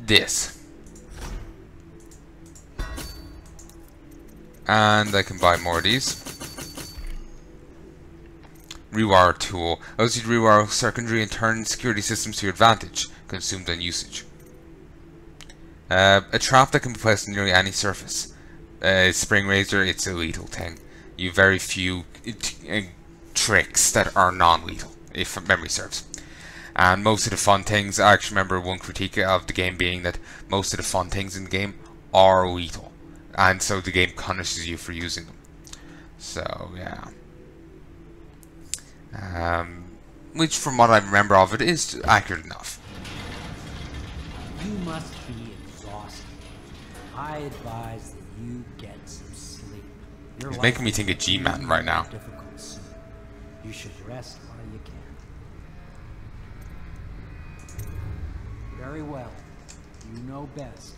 this. And I can buy more of these. Rewire tool. Allows you to rewire circuitry and turn security systems to your advantage. Consumed on usage. A trap that can be placed on nearly any surface. Spring razor, it's a lethal thing. You have very few tricks that are non-lethal, if memory serves. And most of the fun things, I actually remember one critique of the game being that most of the fun things in the game are lethal. And so the game punishes you for using them. So, yeah. Which, from what I remember of it, is accurate enough. You must be exhausted. I advise that you get some sleep. He's making me think of G-Man right now. You should rest while you can. Very well. You know best.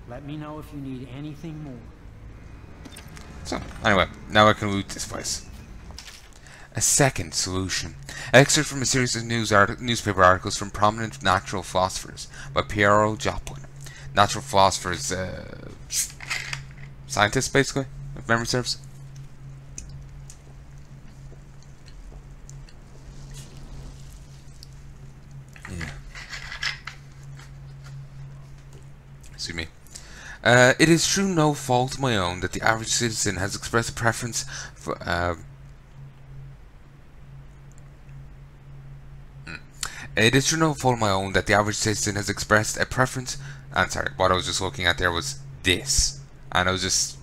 Let me know if you need anything more. So, anyway, now I can loot this place. A second solution. Excerpt from a series of newspaper articles from prominent natural philosophers by Piero Joplin. Natural philosophers, scientists, basically, if memory serves. Yeah. Excuse me. It is through no fault of my own that the average citizen has expressed a preference for, It is through no fault of my own that the average citizen has expressed a preference. And sorry, what I was just looking at there was this. And I was just,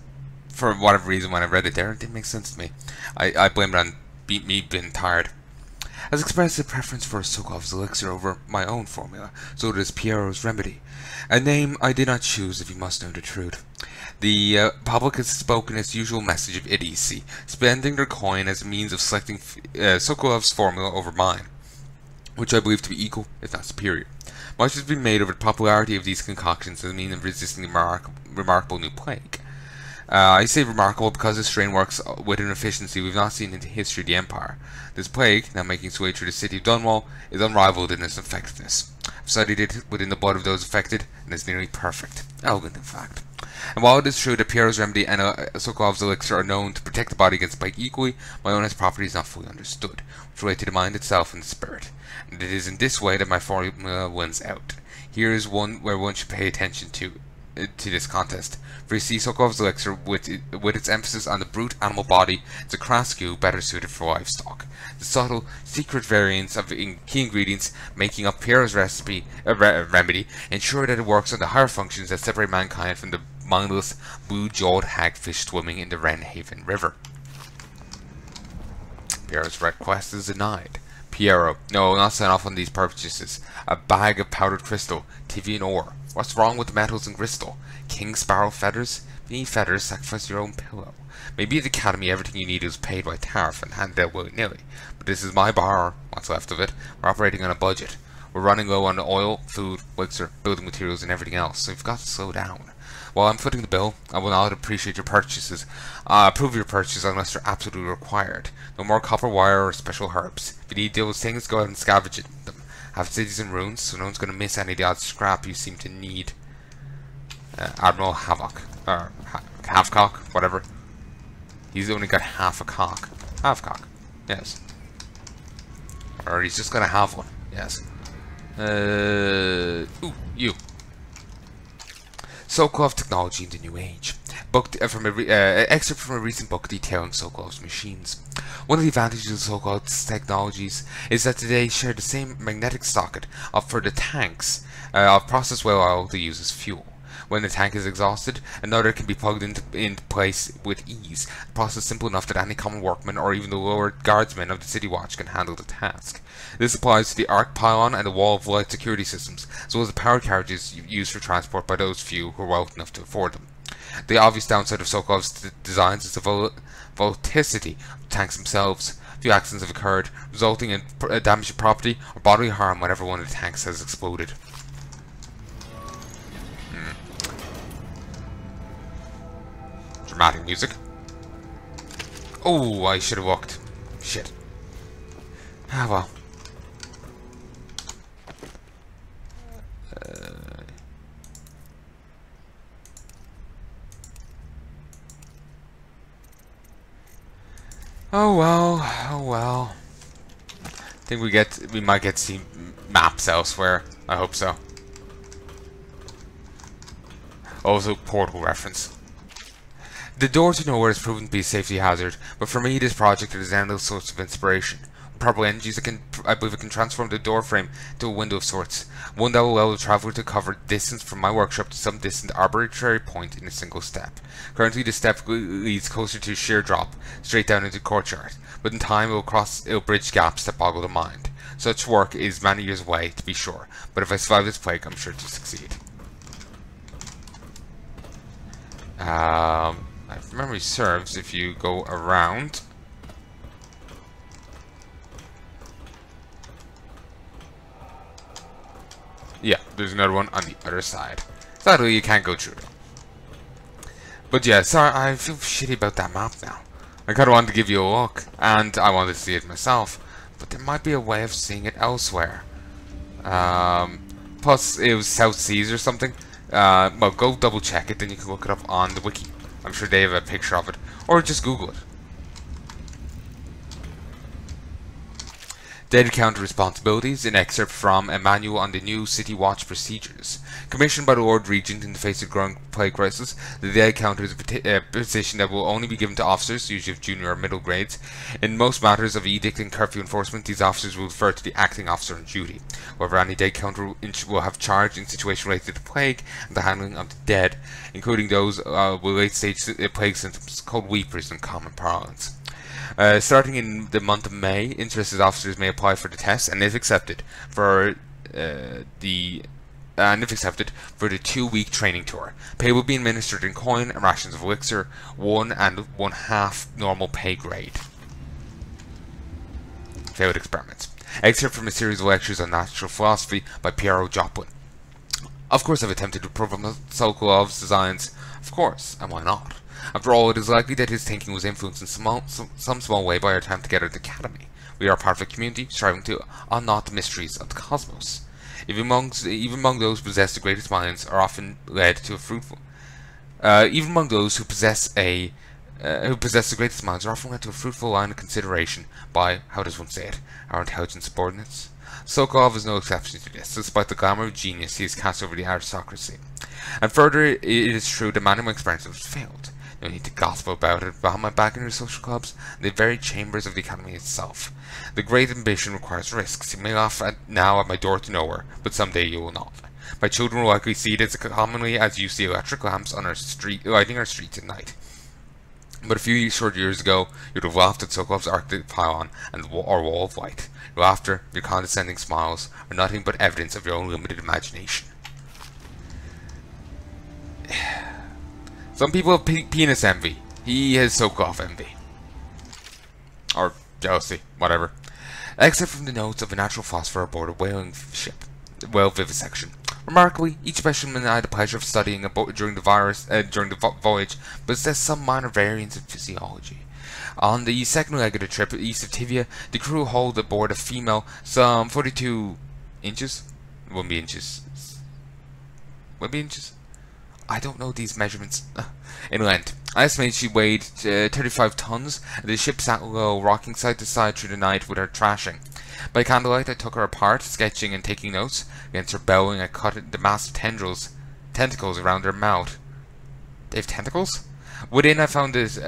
for whatever reason, when I read it there, it didn't make sense to me. I blame it on me being tired. Has expressed a preference for Sokov's elixir over my own formula, so does Piero's remedy. A name I did not choose, if you must know the truth. The public has spoken its usual message of idiocy, spending their coin as a means of selecting Sokolov's formula over mine, which I believe to be equal, if not superior. Much has been made over the popularity of these concoctions as a means of resisting the remarkable new plague. I say remarkable because this strain works with an efficiency we've not seen in the history of the Empire. This plague, now making its way through the city of Dunwall, is unrivaled in its effectiveness. I've studied it within the blood of those affected, and is nearly perfect. Elegant, in fact. And while it is true that Piero's remedy and Sokolov's elixir are known to protect the body against plague equally, my own property is not fully understood, which relate to the mind itself and the spirit. And it is in this way that my formula wins out. Here is one where one should pay attention to this contest. For you see, Sokolov's elixir, with its emphasis on the brute animal body, is a crass goo better suited for livestock. The subtle, secret variants of key ingredients making up Pierre's remedy ensure that it works on the higher functions that separate mankind from the mindless, blue-jawed hagfish swimming in the Wrenhaven River. Pierre's request is denied. Piero, no, not sign off on these purchases. A bag of powdered crystal, Tivian ore. What's wrong with the metals and crystal? King Sparrow feathers? If you need feathers, sacrifice your own pillow. Maybe at the academy everything you need is paid by tariff and handed out willy-nilly. But this is my bar, what's left of it. We're operating on a budget. We're running low on oil, food, elixir, building materials, and everything else, so you've got to slow down. While I'm footing the bill, I will not appreciate your purchases. Approve your purchase unless they're absolutely required. No more copper wire or special herbs. If you need those things, go out and scavenge them. Have cities in ruins, so no one's going to miss any of the odd scrap you seem to need. Admiral Havok, or Halfcock, whatever. He's only got half a cock. Halfcock, yes. Or he's just going to have one, yes. Ooh, you. Sokolov Technology in the New Age. Excerpt from a recent book detailing Sokolov's machines. One of the advantages of Sokolov's technologies is that they share the same magnetic socket for the tanks of processed whale oil they use as fuel. When the tank is exhausted, another can be plugged into place with ease. The process is simple enough that any common workman or even the lower guardsmen of the City Watch can handle the task. This applies to the arc pylon and the wall of light security systems, as well as the power carriages used for transport by those few who are wealthy enough to afford them. The obvious downside of Sokolov's designs is the volatility of the tanks themselves. A few accidents have occurred, resulting in damage to property or bodily harm whenever one of the tanks has exploded. Dramatic music. Oh, I should have walked. Shit. Ah, well. Oh well, oh well. I think we might get to see maps elsewhere. I hope so. Also, portal reference. The door to nowhere has proven to be a safety hazard, but for me this project is an endless source of inspiration. With proper energies, I believe it can transform the door frame to a window of sorts, one that will allow the traveller to cover distance from my workshop to some distant arbitrary point in a single step. Currently the step leads closer to a sheer drop, straight down into the courtyard, but in time it will bridge gaps that boggle the mind. Such work is many years away, to be sure, but if I survive this plague, I'm sure to succeed. If memory serves, if you go around, yeah, there's another one on the other side. Sadly, you can't go through them. But yeah, sorry, I feel shitty about that map now. I kind of wanted to give you a look, and I wanted to see it myself, but there might be a way of seeing it elsewhere. Plus, it was South Seas or something. Well, go double check it, then you can look it up on the wiki. I'm sure they have a picture of it, or just Google it. Dead Counter Responsibilities, an excerpt from a manual on the new City Watch procedures. Commissioned by the Lord Regent in the face of growing plague crisis, the Dead Counter is a position that will only be given to officers, usually of junior or middle grades. In most matters of edict and curfew enforcement, these officers will refer to the acting officer on duty. However, any Dead Counter will have charge in situations related to the plague and the handling of the dead, including those with late-stage plague symptoms, called weepers in common parlance. Starting in the month of May, interested officers may apply for the test, and if accepted, for the 2-week training tour. Pay will be administered in coin and rations of elixir, 1 1/2 normal pay grade. Failed experiments. Excerpt from a series of lectures on natural philosophy by Piero Joplin. Of course I've attempted to prove on Sokolov's designs. Of course, and why not? After all, it is likely that his thinking was influenced in some small way by our time together at the Academy. We are part of a community striving to unknot the mysteries of the cosmos. Even among those who possess the greatest minds are often led to a fruitful. Even among those who possess the greatest minds are often led to a fruitful line of consideration by, how does one say it, our intelligent subordinates. Sokolov is no exception to this, despite the glamour of genius he has cast over the aristocracy. And further, it is true that many of my experiences have failed. No need to gossip about it behind my back in your social clubs, and the very chambers of the Academy itself. The great ambition requires risks. You may laugh now at my door to nowhere, but someday you will not. My children will likely see it as commonly as you see electric lamps on our lighting our streets at night. But a few short years ago, you would have laughed at Sokolov's Arctic pylon and our wall of white. Your laughter, your condescending smiles, are nothing but evidence of your own limited imagination. Some people have penis envy. He has Sokolov envy. Or jealousy, whatever. Except from the notes of a natural philosopher aboard a whaling ship. Whale vivisection. Remarkably, each specimen I had the pleasure of studying during the voyage possessed some minor variance in physiology. On the second leg of the trip east of Tivia, the crew hauled aboard a female some 42 inches? Wouldn't be inches. Would be inches? I don't know these measurements. In length. I estimate she weighed 35 tons, and the ship sat low, rocking side to side through the night with her thrashing. By candlelight I took her apart, sketching and taking notes. Against her bellowing I cut the massive tentacles around her mouth. They have tentacles? Within I found this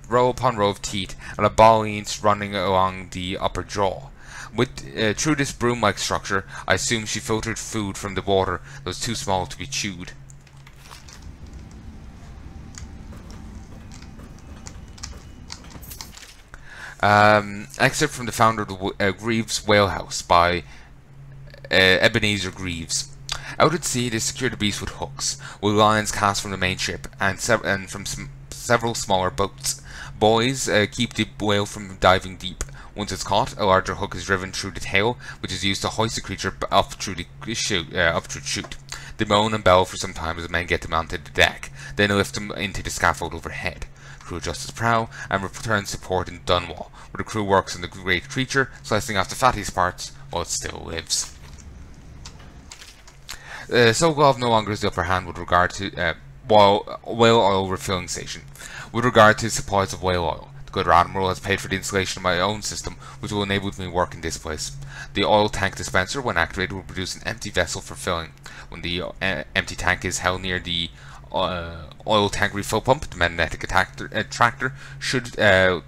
row upon row of teeth, and a baleen running along the upper jaw. Through this broom-like structure, I assumed she filtered food from the water that was too small to be chewed. Excerpt from the founder of the Greaves Whale House by Ebenezer Greaves. Out at sea, they secure the beast with hooks, with lines cast from the main ship and from several smaller boats. Buoys keep the whale from diving deep. Once it's caught, a larger hook is driven through the tail, which is used to hoist the creature up through the chute. They moan and bellow for some time as the men get them onto the deck. Then they lift them into the scaffold overhead. Crew adjusts its prow and returns support in Dunwall, where the crew works on the great creature, slicing off the fattiest parts while it still lives. Sokolov no longer has the upper hand with regard to whale oil refilling station. With regard to supplies of whale oil, The good Admiral has paid for the installation of my own system, which will enable me to work in this place. The oil tank dispenser, when activated, will produce an empty vessel for filling. When the empty tank is held near the oil tank refill pump, the magnetic attractor should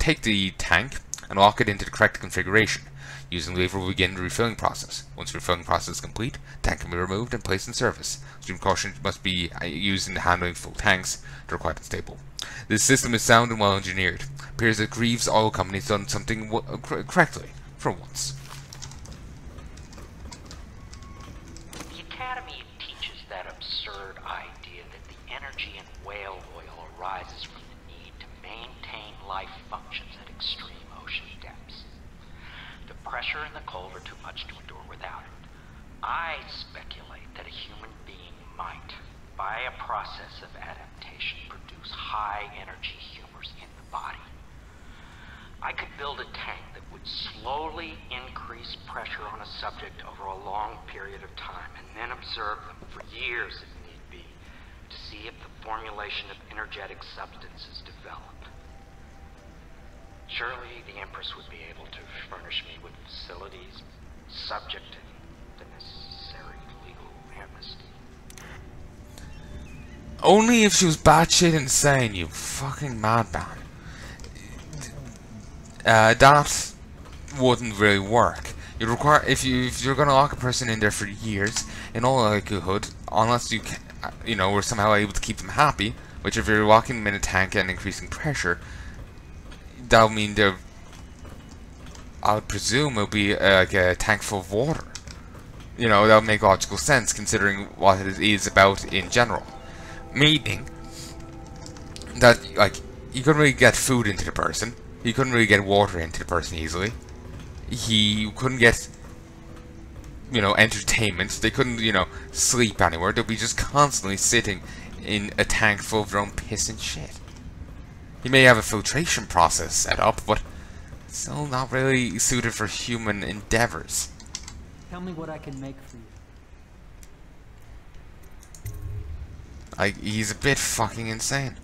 take the tank and lock it into the correct configuration. Using the lever will begin the refilling process. Once the refilling process is complete, the tank can be removed and placed in service. Extreme caution must be used in handling full tanks. They're quite unstable. This system is sound and well engineered. It appears that Greaves Oil Company has done something correctly, for once. The Academy teaches that absurd idea that the energy in whale oil arises from the need to maintain life functions at extreme ocean depths. The pressure and the cold are too much to endure without it. I speculate that a human being might, by a process of adaptation, produce high-energy humors in the body. I could build a tank that would slowly increase pressure on a subject over a long period of time, and then observe them for years if need be, to see if the formulation of energetic substance is developed. Surely the Empress would be able to furnish me with facilities subject to the necessary legal amnesty. Only if she was batshit insane, you fucking madman. That wouldn't really work. You'd require, if you're gonna lock a person in there for years, in all likelihood, unless you can, were somehow able to keep them happy, which if you're locking them in a tank and increasing pressure, that'll mean they're, I would presume it'll be like a tank full of water. That would make logical sense considering what it is about in general. Meaning that, like, you couldn't really get food into the person. You couldn't really get water into the person easily. You couldn't get, entertainment. They couldn't, sleep anywhere. They'd be just constantly sitting in a tank full of their own piss and shit. You may have a filtration process set up, but it's still not really suited for human endeavors. Tell me what I can make for you. He's a bit fucking insane.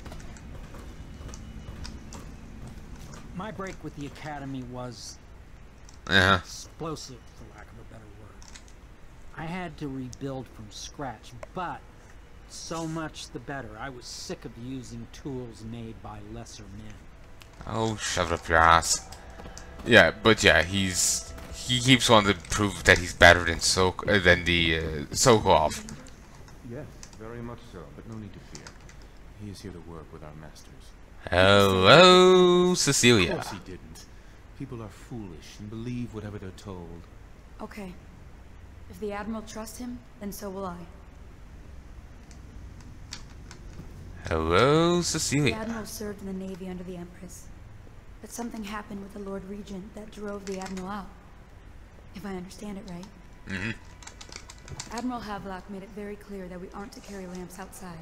My break with the Academy was explosive, for lack of a better word. I had to rebuild from scratch, but so much the better. I was sick of using tools made by lesser men. Oh, shove it up your ass. Yeah, but yeah, he keeps wanting to prove that he's better than the Sokolov. Yes, very much so, but no need to fear. He is here to work with our masters. Hello, Cecilia. Of course he didn't. People are foolish and believe whatever they're told. Okay. If the Admiral trusts him, then so will I. Hello, The Cecilia. Admiral served in the Navy under the Empress. But something happened with the Lord Regent that drove the Admiral out. If I understand it right. Mm-hmm. Admiral Havelock made it very clear that we aren't to carry lamps outside.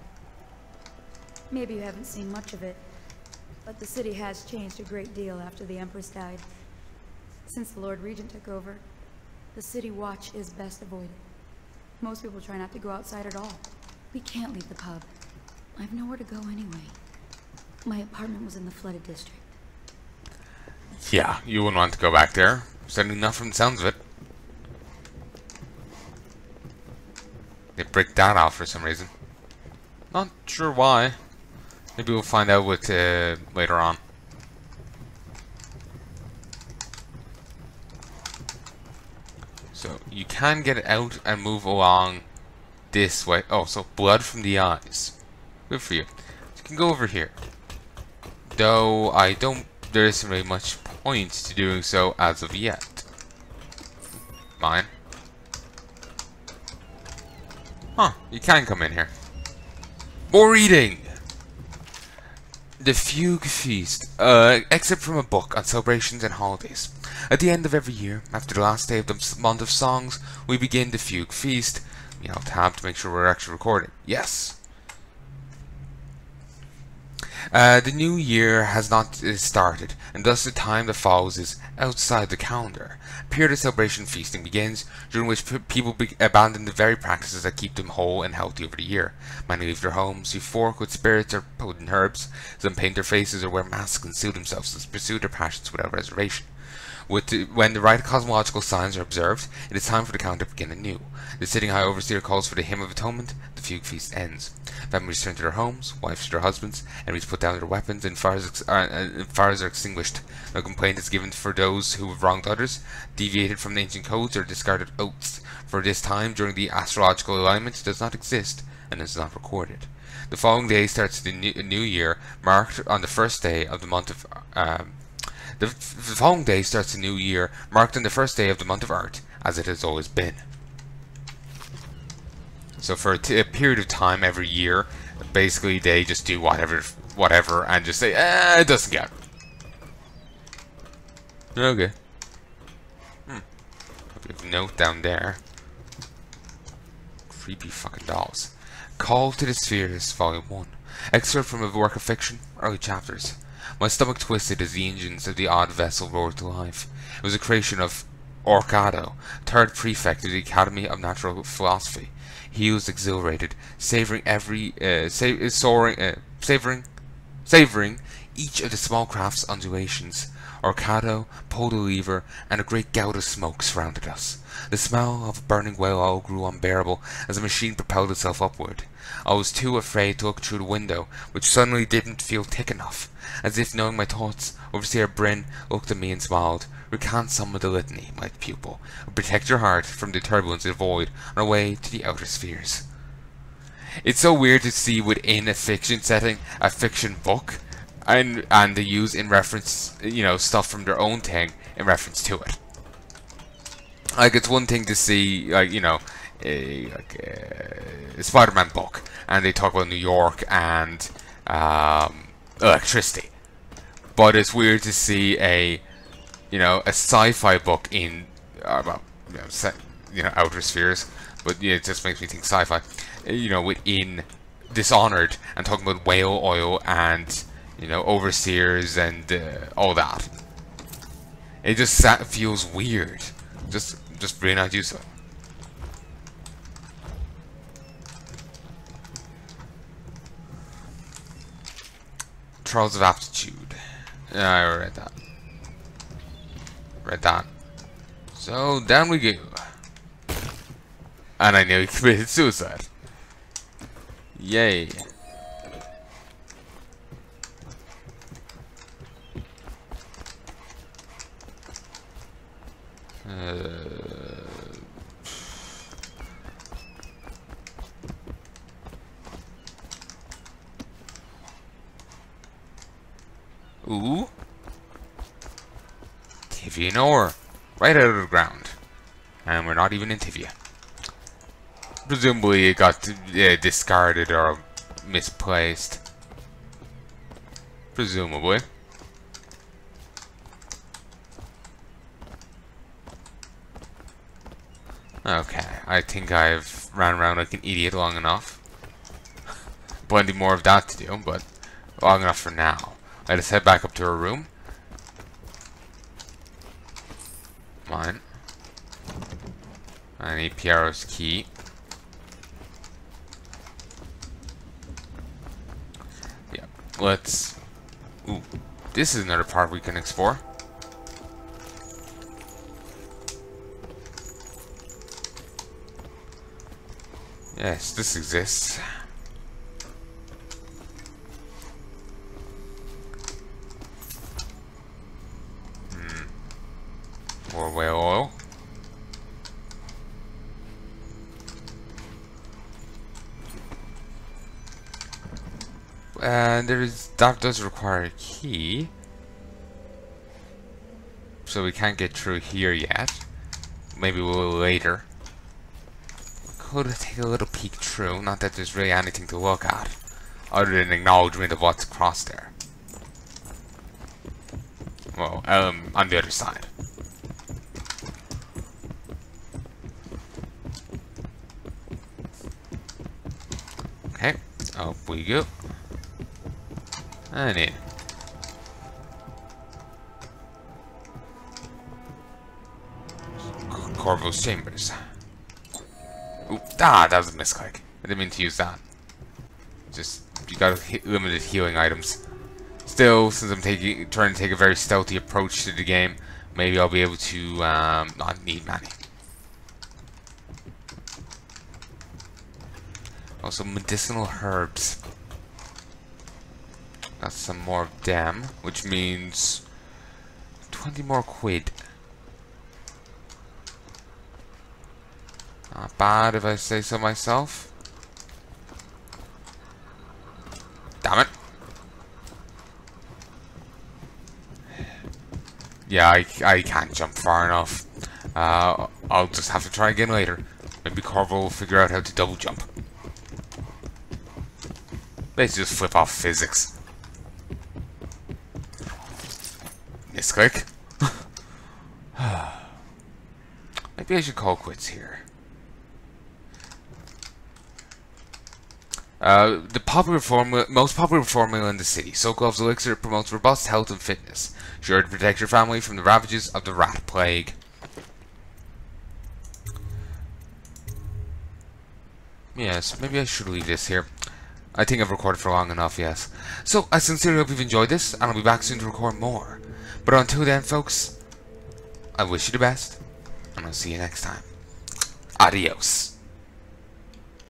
Maybe you haven't seen much of it, but the city has changed a great deal after the Empress died. Since the Lord Regent took over, the city watch is best avoided. Most people try not to go outside at all. We can't leave the pub. I've nowhere to go anyway. My apartment was in the flooded district. Yeah, you wouldn't want to go back there. Certainly not from the sounds of it. They break that off for some reason. Not sure why. Maybe we'll find out with later on. So you can get out and move along this way. Oh, so blood from the eyes. Good for you. You can go over here. Though there isn't really much point to doing so as of yet. Mine. Huh, you can come in here. More reading! The Fugue Feast. Excerpt from a book on celebrations and holidays. At the end of every year, after the last day of the month of songs, we begin the Fugue Feast. Tab to make sure we're actually recording. Yes. The new year has not started, and thus the time that follows is outside the calendar. A period of celebration and feasting begins, during which people abandon the very practices that keep them whole and healthy over the year. Many leave their homes, euphoric with spirits or potent herbs. Some paint their faces or wear masks and conceal themselves to pursue their passions without reservation. When the right cosmological signs are observed, it is time for the calendar to begin anew. The sitting high overseer calls for the hymn of atonement, the fugue feast ends. Families return to their homes, wives to their husbands, enemies put down their weapons, and fires are extinguished. No complaint is given for those who have wronged others, deviated from the ancient codes, or discarded oaths. For this time, during the astrological alignment, does not exist, and is not recorded. The following day starts the new year, marked on the first day of the month of the following day starts the new year, marked on the first day of the month of Earth, as it has always been. So for a period of time every year, basically they just do whatever, and just say, it doesn't count. Okay. We have a note down there. Creepy fucking dolls. Call to the Spheres, Volume 1. Excerpt from a work of fiction, early chapters. My stomach twisted as the engines of the odd vessel roared to life. It was a creation of Orcado, third prefect of the Academy of Natural Philosophy. He was exhilarated, savoring each of the small craft's undulations. Orcado pulled a lever, and a great gout of smoke surrounded us. The smell of burning whale oil grew unbearable as the machine propelled itself upward. I was too afraid to look through the window, which suddenly didn't feel thick enough. As if knowing my thoughts, Overseer Bryn looked at me and smiled. Recant some of the litany, my pupil, and protect your heart from the turbulence of the void on our way to the outer spheres. It's so weird to see within a fiction setting, a fiction book, and they use in reference, stuff from their own thing in reference to it. Like, it's one thing to see, a Spider-Man book, and they talk about New York and electricity. But it's weird to see a sci-fi book in outer spheres. But it just makes me think sci-fi. Within Dishonored, and talking about whale oil and overseers and all that. It just feels weird. Just really not used to it. Trials of Aptitude. I read that. So down we go. And I nearly committed suicide. Yay. Ooh. Tivian ore. Right out of the ground. And we're not even in Tivia. Presumably it got discarded or misplaced. Presumably. Okay, I think I've ran around like an idiot long enough. Plenty more of that to do, but long enough for now. Let us head back up to her room. Mine. I need Piero's key. Yeah, let's... Ooh, this is another part we can explore. Yes, this exists. More whale oil. And that does require a key. So we can't get through here yet. Maybe we'll later. Could take a little peek through, not that there's really anything to look at, other than acknowledgement of what's across there. Well, on the other side. Okay, up we go. And in. Corvo's chambers. Ooh, that was a misclick. I didn't mean to use that. Just, you got limited healing items. Still, since I'm trying to take a very stealthy approach to the game, maybe I'll be able to not need many. Also, medicinal herbs. Got some more of them, which means 20 more quid. Not bad if I say so myself. Damn it. Yeah, I can't jump far enough. I'll just have to try again later. Maybe Corvo will figure out how to double jump. Basically just flip off physics. Misclick. Maybe I should call quits here. The most popular formula in the city, Sokolov's elixir, promotes robust health and fitness, sure to protect your family from the ravages of the rat plague. Yes, maybe I should leave this here. I think I've recorded for long enough, yes. So, I sincerely hope you've enjoyed this, and I'll be back soon to record more. But until then, folks, I wish you the best, and I'll see you next time. Adios.